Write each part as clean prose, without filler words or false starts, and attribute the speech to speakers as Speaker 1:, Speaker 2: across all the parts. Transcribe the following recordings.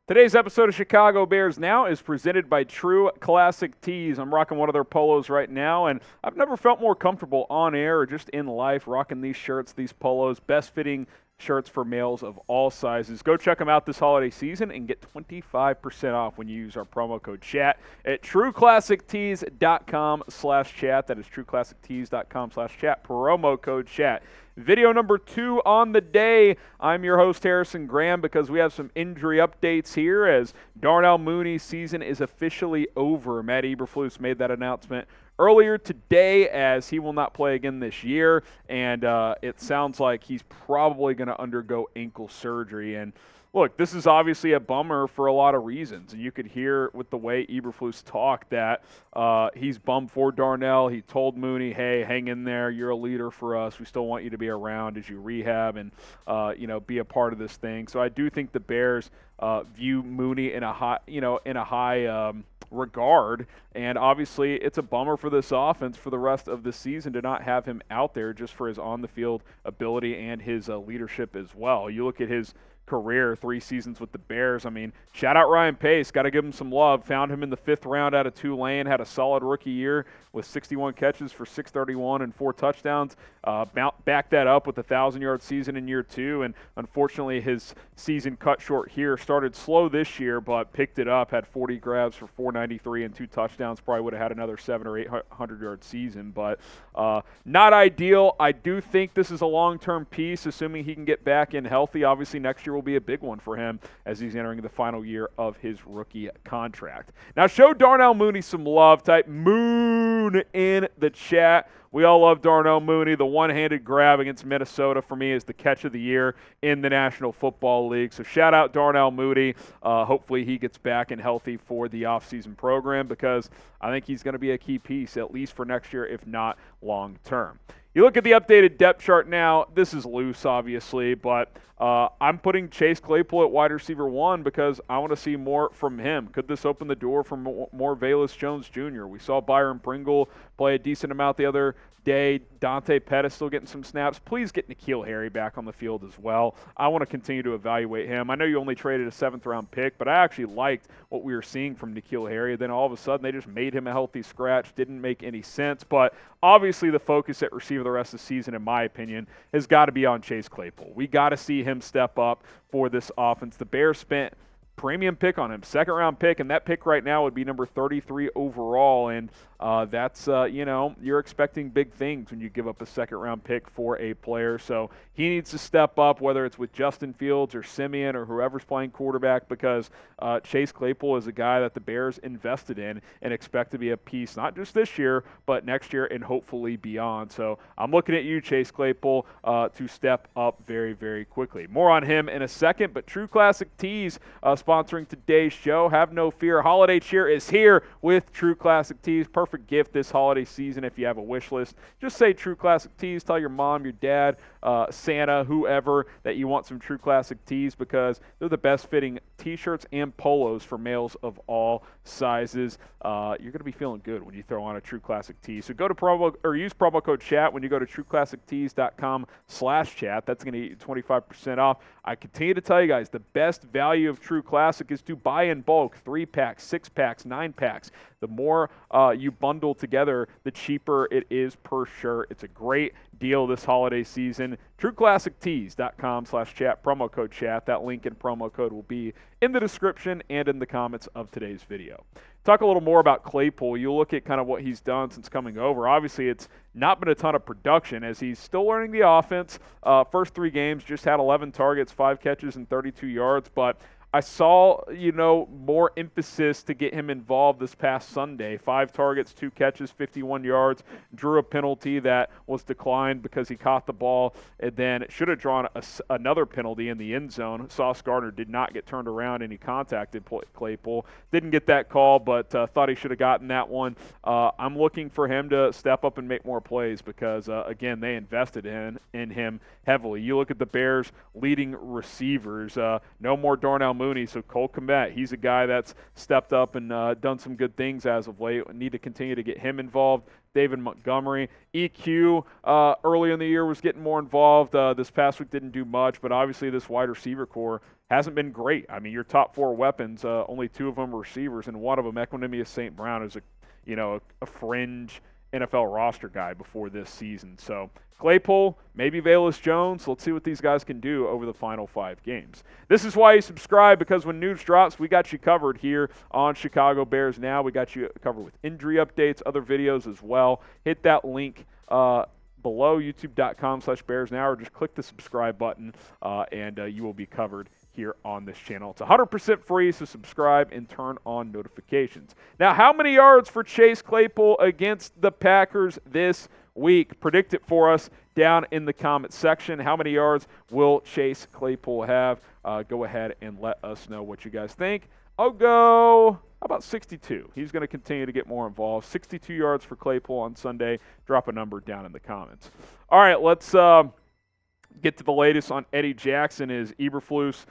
Speaker 1: Today's episode of Chicago Bears Now is presented by True Classic Tees. I'm rocking one of their polos right now, and I've never felt more comfortable on air or just in life rocking these shirts, these polos, best-fitting shirts for males of all sizes. Go check them out this holiday season and get 25% off when you use our promo code CHAT at trueclassictees.com/chat. That is trueclassictees.com/chat, promo code CHAT. Video number 2 on the day. I'm your host, Harrison Graham, because we have some injury updates here as Darnell Mooney's season is officially over. Matt Eberflus made that announcement earlier today as he will not play again this year, and it sounds like he's probably going to undergo ankle surgery. And look, this is obviously a bummer for a lot of reasons. And you could hear with the way Eberflus talked that he's bummed for Darnell. He told Mooney, hey, hang in there. You're a leader for us. We still want you to be around as you rehab and, be a part of this thing. So I do think the Bears view Mooney in a high regard. And obviously it's a bummer for this offense for the rest of the season to not have him out there just for his on-the-field ability and his leadership as well. You look at his career, 3 seasons with the Bears. I mean, shout out Ryan Pace. Got to give him some love. Found him in the 5th round out of Tulane. Had a solid rookie year with 61 catches for 631 and 4 touchdowns. Backed that up with a 1,000-yard season in year 2. And unfortunately, his season cut short here. Started slow this year, but picked it up. Had 40 grabs for 493 and 2 touchdowns. Probably would have had another 700 or 800-yard season, but not ideal. I do think this is a long-term piece, assuming he can get back in healthy. Obviously, next year will be a big one for him as he's entering the final year of his rookie contract. Now, show Darnell Mooney some love. Type Moon in the chat. We all love Darnell Mooney. The one-handed grab against Minnesota for me is the catch of the year in the National Football League. So shout out Darnell Mooney. Hopefully he gets back and healthy for the offseason program because I think he's going to be a key piece, at least for next year, if not long-term. You look at the updated depth chart now. This is loose, obviously, but I'm putting Chase Claypool at wide receiver 1 because I want to see more from him. Could this open the door for more Velus Jones Jr.? We saw Byron Pringle play a decent amount the other day. Dante Pettis still getting some snaps. Please get N'Keal Harry back on the field as well. I want to continue to evaluate him. I know you only traded a 7th-round pick, but I actually liked what we were seeing from N'Keal Harry. Then all of a sudden they just made him a healthy scratch. Didn't make any sense. But obviously the focus at receiver the rest of the season, in my opinion, has got to be on Chase Claypool. We got to see him step up for this offense. The Bears spent premium pick on him, 2nd-round pick, and that pick right now would be number 33 overall, and that's, you're expecting big things when you give up a 2nd-round pick for a player, so he needs to step up, whether it's with Justin Fields or Simeon or whoever's playing quarterback, because Chase Claypool is a guy that the Bears invested in and expect to be a piece, not just this year, but next year and hopefully beyond. So I'm looking at you, Chase Claypool, to step up very, very quickly. More on him in a second, but True Classic Tees sponsoring today's show. Have no fear. Holiday cheer is here with True Classic Tees. Perfect gift this holiday season if you have a wish list. Just say True Classic Tees. Tell your mom, your dad, Santa, whoever, that you want some True Classic Tees because they're the best fitting t-shirts and polos for males of all sizes. You're going to be feeling good when you throw on a True Classic Tee. So go to use promo code CHAT when you go to trueclassictees.com/chat. That's going to get you 25% off. I continue to tell you guys the best value of True Classic is to buy in bulk, 3-packs, 6-packs, 9-packs. The more you bundle together, the cheaper it is per shirt. It's a great deal this holiday season. TrueClassicTees.com/chat, promo code CHAT. That link and promo code will be in the description and in the comments of today's video. Talk a little more about Claypool. You look at kind of what he's done since coming over. Obviously, it's not been a ton of production as he's still learning the offense. First 3 games, just had 11 targets, 5 catches, and 32 yards, but I saw, more emphasis to get him involved this past Sunday. 5 targets, 2 catches, 51 yards, drew a penalty that was declined because he caught the ball, and then should have drawn another penalty in the end zone. Sauce Gardner did not get turned around, and he contacted Claypool. Didn't get that call, but thought he should have gotten that one. I'm looking for him to step up and make more plays because, again, they invested in him heavily. You look at the Bears' leading receivers. No more Darnell Mooney, so Cole Kmet, he's a guy that's stepped up and done some good things as of late. We need to continue to get him involved. David Montgomery. EQ early in the year was getting more involved. This past week didn't do much, but obviously this wide receiver core hasn't been great. I mean, your top 4 weapons, only 2 of them are receivers, and one of them, Equanimeous St. Brown, is a fringe NFL roster guy before this season. So Claypool, maybe Velus Jones. Let's see what these guys can do over the final 5 games. This is why you subscribe, because when news drops, we got you covered here on Chicago Bears Now. We got you covered with injury updates, other videos as well. Hit that link below, youtube.com/BearsNow, or just click the subscribe button, and you will be covered here on this channel. It's 100% free, so subscribe and turn on notifications. Now, how many yards for Chase Claypool against the Packers this week? Predict it for us down in the comment section. How many yards will Chase Claypool have? Go ahead and let us know what you guys think. I'll go, how about 62? He's going to continue to get more involved. 62 yards for Claypool on Sunday. Drop a number down in the comments. All right, let's get to the latest on Eddie Jackson. Is Eberflus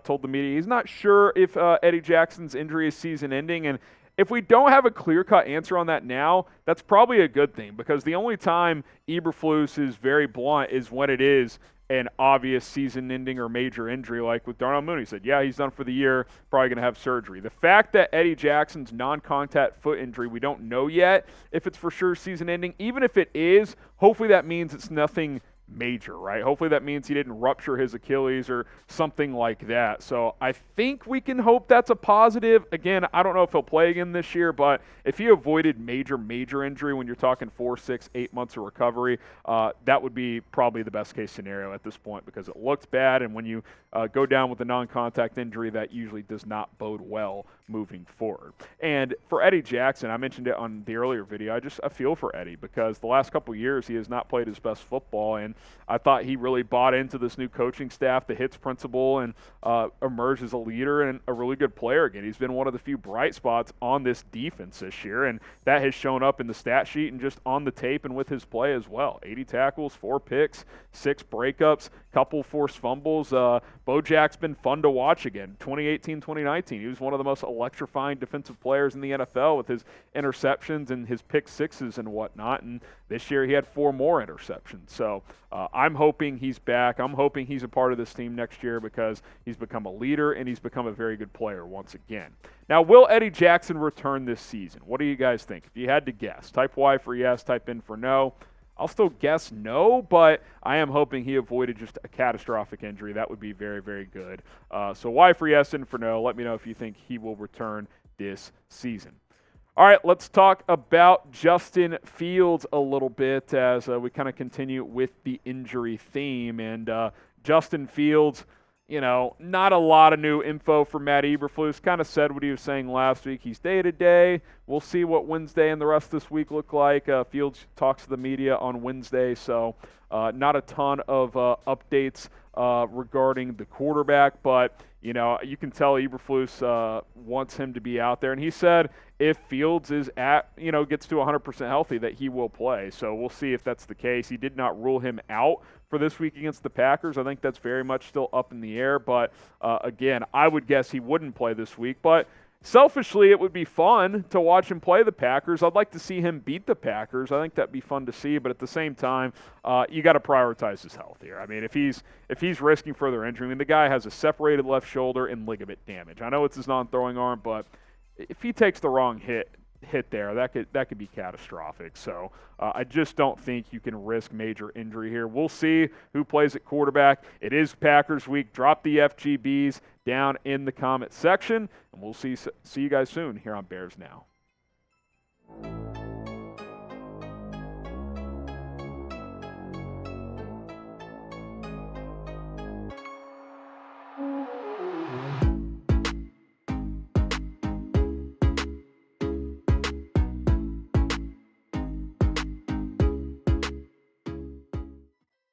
Speaker 1: told the media he's not sure if Eddie Jackson's injury is season-ending, and if we don't have a clear-cut answer on that now, that's probably a good thing, because the only time Eberflus is very blunt is when it is an obvious season-ending or major injury, like with Darnell Mooney. He said, yeah, he's done for the year, probably going to have surgery. The fact that Eddie Jackson's non-contact foot injury, we don't know yet if it's for sure season-ending. Even if it is, hopefully that means it's nothing major, right? Hopefully that means he didn't rupture his Achilles or something like that. So I think we can hope that's a positive. Again, I don't know if he'll play again this year, but if he avoided major injury when you're talking 4, 6, 8 months of recovery, that would be probably the best case scenario at this point, because it looks bad, and when you go down with a non-contact injury, that usually does not bode well moving forward. And for Eddie Jackson, I mentioned it on the earlier video, I feel for Eddie, because the last couple years he has not played his best football, and I thought he really bought into this new coaching staff, the hits principle, and emerged as a leader and a really good player again. He's been one of the few bright spots on this defense this year, and that has shown up in the stat sheet and just on the tape and with his play as well. 80 tackles, 4 picks, 6 breakups, couple forced fumbles. Bojack's been fun to watch again. 2018, 2019, he was one of the most electrifying defensive players in the NFL with his interceptions and his pick sixes and whatnot, and this year he had 4 more interceptions. So I'm hoping he's back. I'm hoping he's a part of this team next year, because he's become a leader and he's become a very good player once again. Now, will Eddie Jackson return this season? What do you guys think? If you had to guess, type Y for yes, type in for no. I'll still guess no, but I am hoping he avoided just a catastrophic injury. That would be very, very good. So Y for yes and for no. Let me know if you think he will return this season. All right, let's talk about Justin Fields a little bit as we kind of continue with the injury theme. And Justin Fields, not a lot of new info for Matt Eberflus. Kind of said what he was saying last week. He's day-to-day. We'll see what Wednesday and the rest of this week look like. Fields talks to the media on Wednesday, so not a ton of updates regarding the quarterback, but you can tell Eberflus wants him to be out there, and he said if Fields is gets to 100% healthy, that he will play. So we'll see if that's the case. He did not rule him out for this week against the Packers. I think that's very much still up in the air, but again, I would guess he wouldn't play this week. But selfishly, it would be fun to watch him play the Packers. I'd like to see him beat the Packers. I think that'd be fun to see, but at the same time, you got to prioritize his health here. I mean, if he's risking further injury, the guy has a separated left shoulder and ligament damage. I know it's his non-throwing arm, but if he takes the wrong hit there, that could be catastrophic. So I just don't think you can risk major injury here. We'll see who plays at quarterback. It is Packers week. Drop the FGBs down in the comment section, and we'll see you guys soon here on Bears Now.